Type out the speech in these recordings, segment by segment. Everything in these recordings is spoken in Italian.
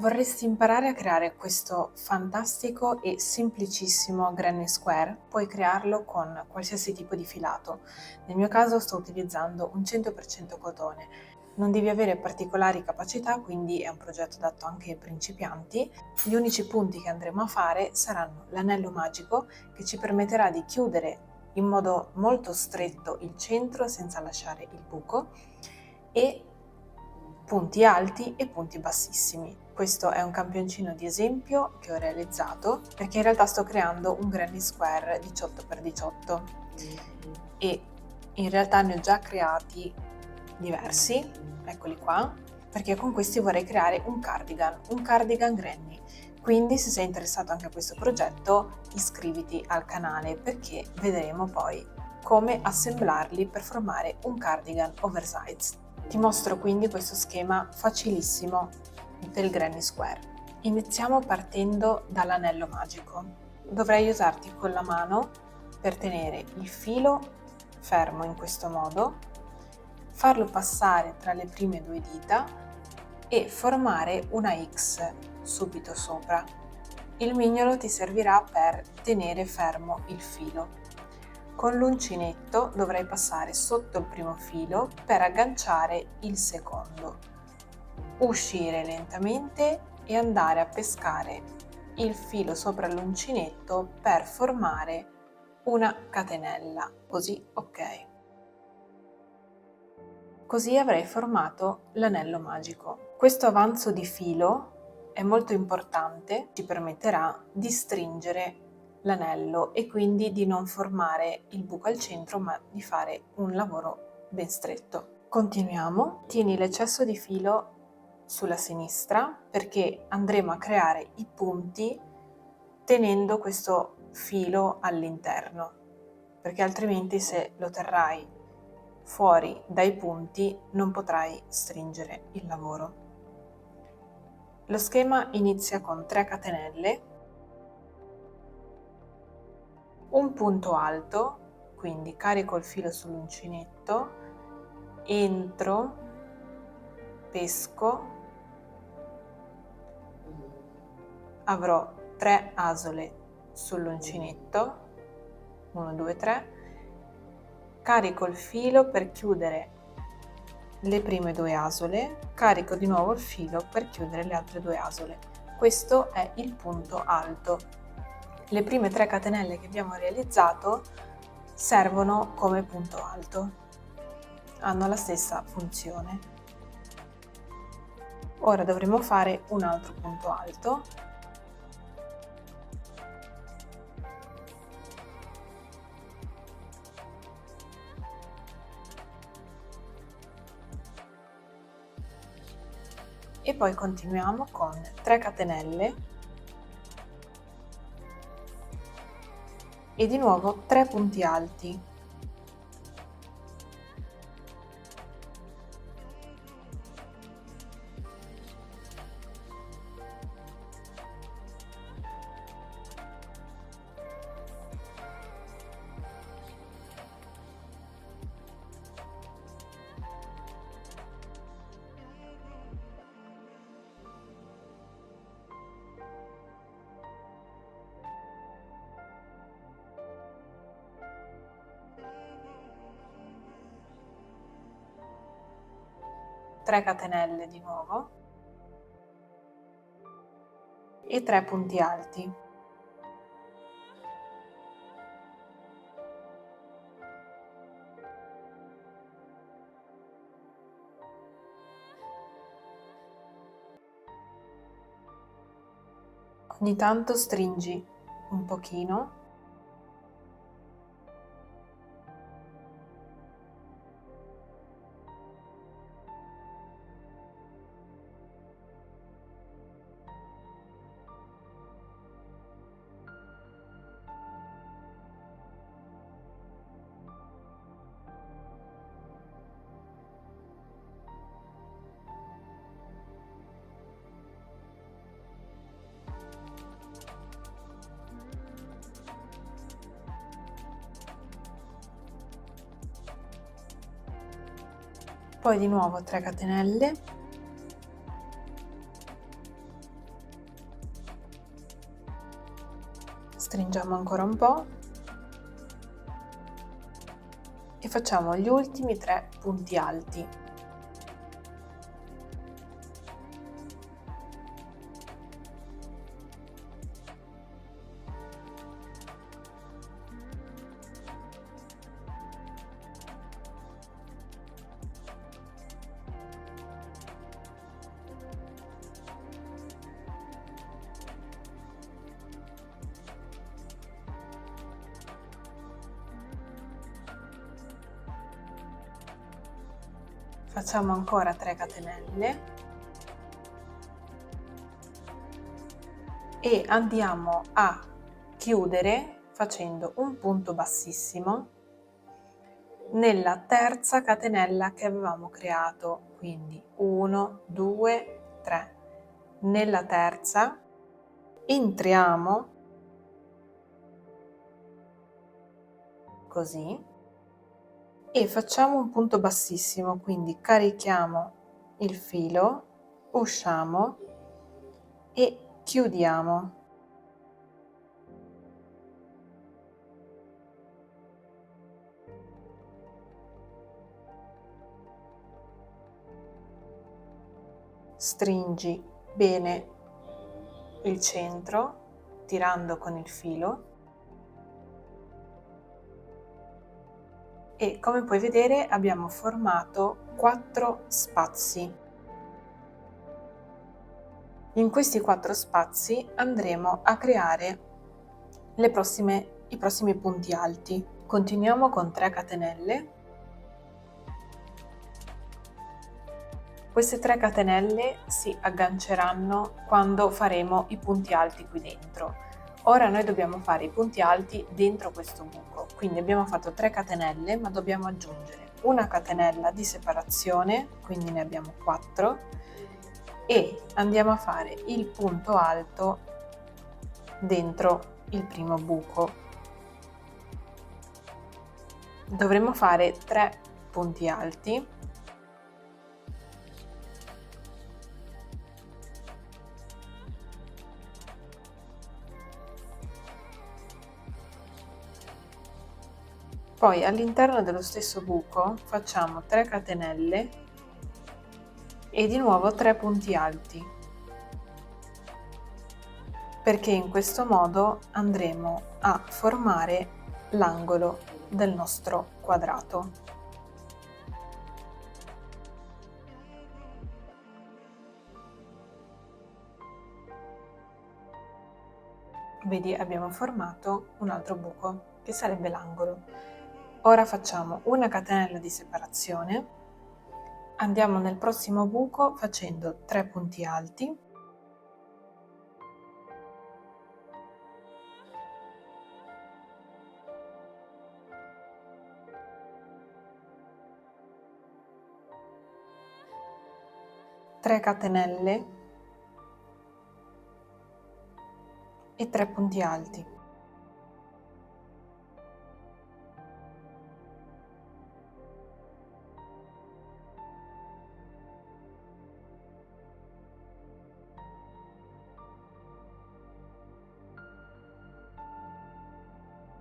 Vorresti imparare a creare questo fantastico e semplicissimo granny square? Puoi crearlo con qualsiasi tipo di filato. Nel mio caso sto utilizzando un 100% cotone. Non devi avere particolari capacità, quindi è un progetto adatto anche ai principianti. Gli unici punti che andremo a fare saranno l'anello magico, che ci permetterà di chiudere in modo molto stretto il centro senza lasciare il buco, e punti alti e punti bassissimi. Questo è un campioncino di esempio che ho realizzato perché in realtà sto creando un granny square 18x18 e in realtà ne ho già creati diversi, eccoli qua, perché con questi vorrei creare un cardigan granny. Quindi se sei interessato anche a questo progetto iscriviti al canale perché vedremo poi come assemblarli per formare un cardigan oversize. Ti mostro quindi questo schema facilissimo del granny square. Iniziamo partendo dall'anello magico. Dovrai aiutarti con la mano per tenere il filo fermo in questo modo, farlo passare tra le prime due dita e formare una X subito sopra. Il mignolo ti servirà per tenere fermo il filo. Con l'uncinetto dovrai passare sotto il primo filo per agganciare il secondo, uscire lentamente e andare a pescare il filo sopra l'uncinetto per formare una catenella, così ok. Così avrei formato l'anello magico. Questo avanzo di filo è molto importante, ci permetterà di stringere l'anello e quindi di non formare il buco al centro, ma di fare un lavoro ben stretto. Continuiamo. Tieni l'eccesso di filo sulla sinistra perché andremo a creare i punti tenendo questo filo all'interno, perché altrimenti se lo terrai fuori dai punti non potrai stringere il lavoro. Lo schema inizia con 3 catenelle, un punto alto, quindi carico il filo sull'uncinetto, entro, pesco, avrò 3 asole sull'uncinetto, 1, 2, 3, carico il filo per chiudere le prime 2 asole, carico di nuovo il filo per chiudere le altre 2 asole. Questo è il punto alto. Le prime 3 catenelle che abbiamo realizzato servono come punto alto, hanno la stessa funzione. Ora dovremo fare un altro punto alto. E poi continuiamo con 3 catenelle e di nuovo 3 punti alti. Tre catenelle di nuovo e 3 punti alti. Ogni tanto stringi un pochino . Poi di nuovo 3 catenelle Stringiamo ancora un po' e facciamo gli ultimi 3 punti alti. Facciamo ancora 3 catenelle e andiamo a chiudere facendo un punto bassissimo nella terza catenella che avevamo creato, quindi 1, 2, 3. Nella terza entriamo così e facciamo un punto bassissimo, quindi carichiamo il filo, usciamo e chiudiamo. Stringi bene il centro tirando con il filo e come puoi vedere abbiamo formato 4 spazi. In questi 4 spazi andremo a creare i prossimi punti alti. Continuiamo con 3 catenelle. Queste 3 catenelle si agganceranno quando faremo i punti alti qui dentro. Ora noi dobbiamo fare i punti alti dentro questo buco, quindi abbiamo fatto 3 catenelle, ma dobbiamo aggiungere una catenella di separazione, quindi ne abbiamo 4, e andiamo a fare il punto alto dentro il primo buco. Dovremo fare 3 punti alti. Poi all'interno dello stesso buco facciamo 3 catenelle e di nuovo 3 punti alti, perché in questo modo andremo a formare l'angolo del nostro quadrato. Vedi, abbiamo formato un altro buco che sarebbe l'angolo. Ora facciamo una catenella di separazione, andiamo nel prossimo buco facendo 3 punti alti, tre catenelle e 3 punti alti.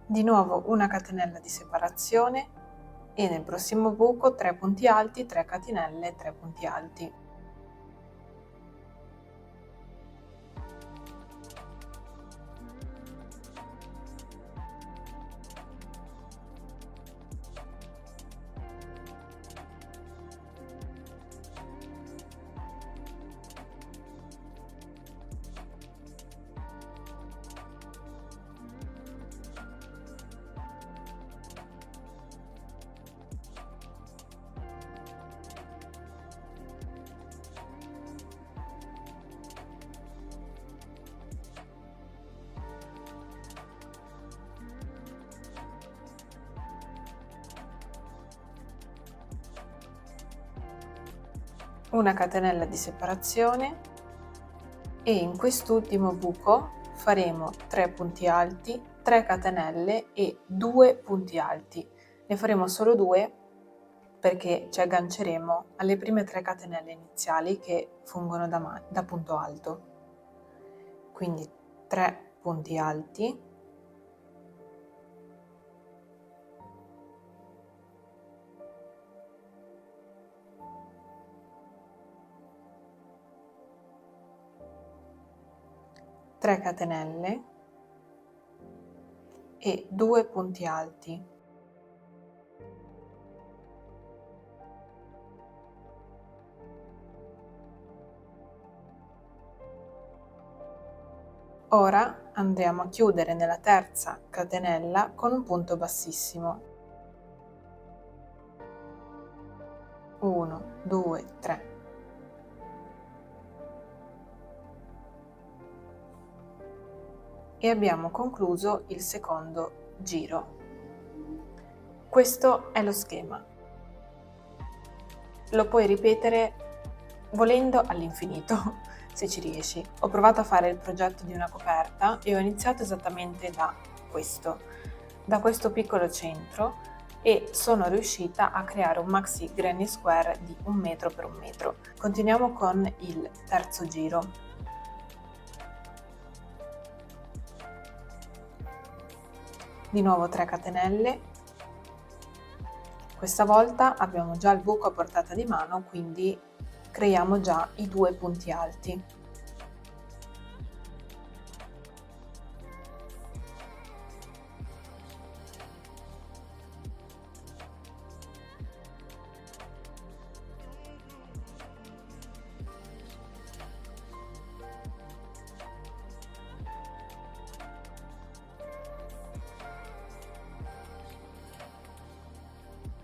Di nuovo una catenella di separazione e nel prossimo buco 3 punti alti, 3 catenelle, 3 punti alti. Una catenella di separazione e in quest'ultimo buco faremo 3 punti alti, 3 catenelle e 2 punti alti. Ne faremo solo 2 perché ci agganceremo alle prime 3 catenelle iniziali che fungono da punto alto. Quindi 3 punti alti 3 catenelle e 2 punti alti. Ora andiamo a chiudere nella terza catenella con un punto bassissimo. 1, 2, 3. E abbiamo concluso il secondo giro. Questo è lo schema. Lo puoi ripetere volendo all'infinito, se ci riesci. Ho provato a fare il progetto di una coperta e ho iniziato esattamente da questo piccolo centro, e sono riuscita a creare un maxi granny square di 1 metro per 1 metro. Continuiamo con il terzo giro. Di nuovo 3 catenelle. Questa volta abbiamo già il buco a portata di mano, quindi creiamo già i 2 punti alti.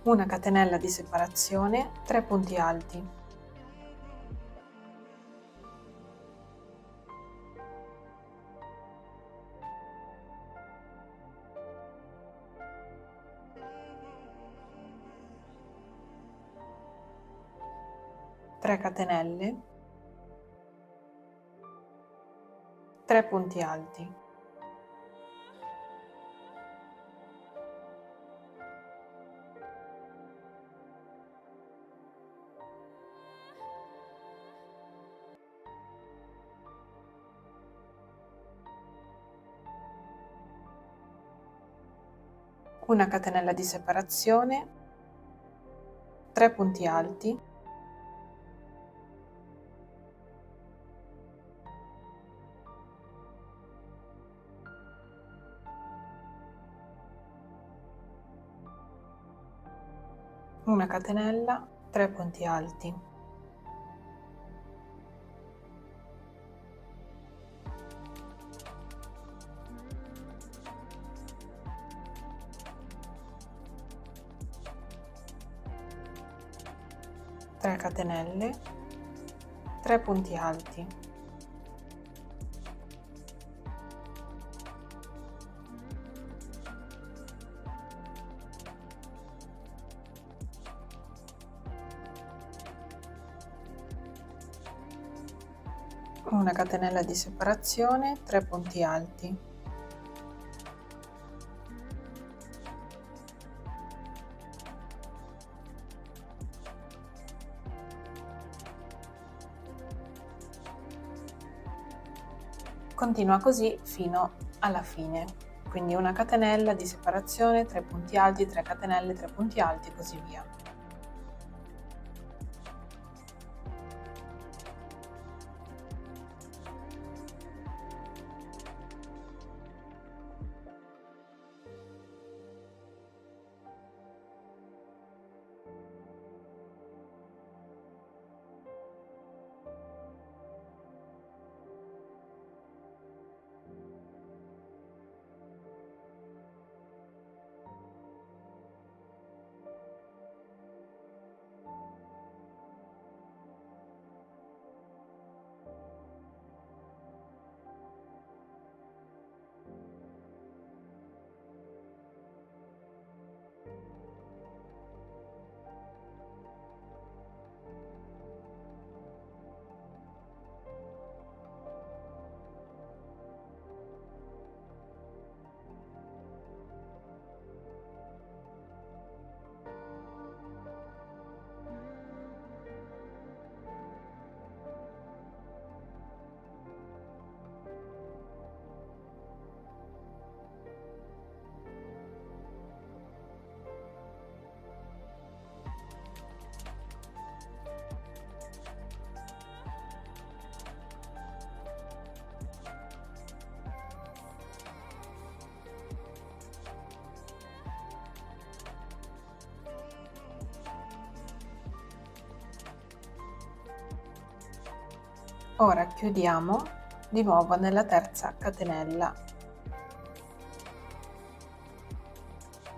Una catenella di separazione, 3 punti alti. Tre catenelle, 3 punti alti. Una catenella di separazione, 3 punti alti. Una catenella, 3 punti alti. Tre catenelle, 3 punti alti. Una catenella di separazione, 3 punti alti. Continua così fino alla fine, quindi una catenella di separazione, 3 punti alti, 3 catenelle, 3 punti alti e così via. Ora chiudiamo di nuovo nella terza catenella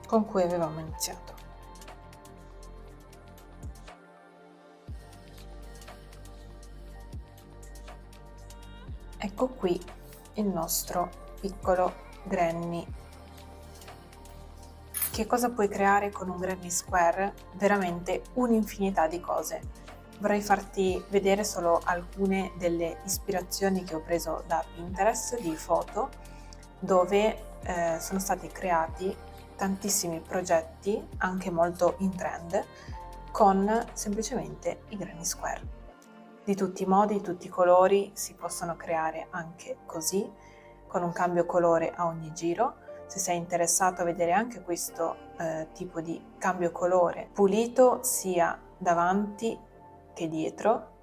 con cui avevamo iniziato. Ecco qui il nostro piccolo granny. Che cosa puoi creare con un granny square? Veramente un'infinità di cose. Vorrei farti vedere solo alcune delle ispirazioni che ho preso da Pinterest di foto, dove sono stati creati tantissimi progetti, anche molto in trend, con semplicemente i granny square. Di tutti i modi, di tutti i colori, si possono creare anche così, con un cambio colore a ogni giro. Se sei interessato a vedere anche questo tipo di cambio colore pulito sia davanti che dietro,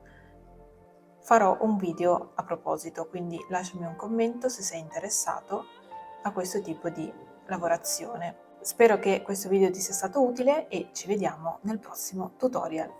farò un video a proposito, quindi lasciami un commento se sei interessato a questo tipo di lavorazione. Spero che questo video ti sia stato utile e ci vediamo nel prossimo tutorial.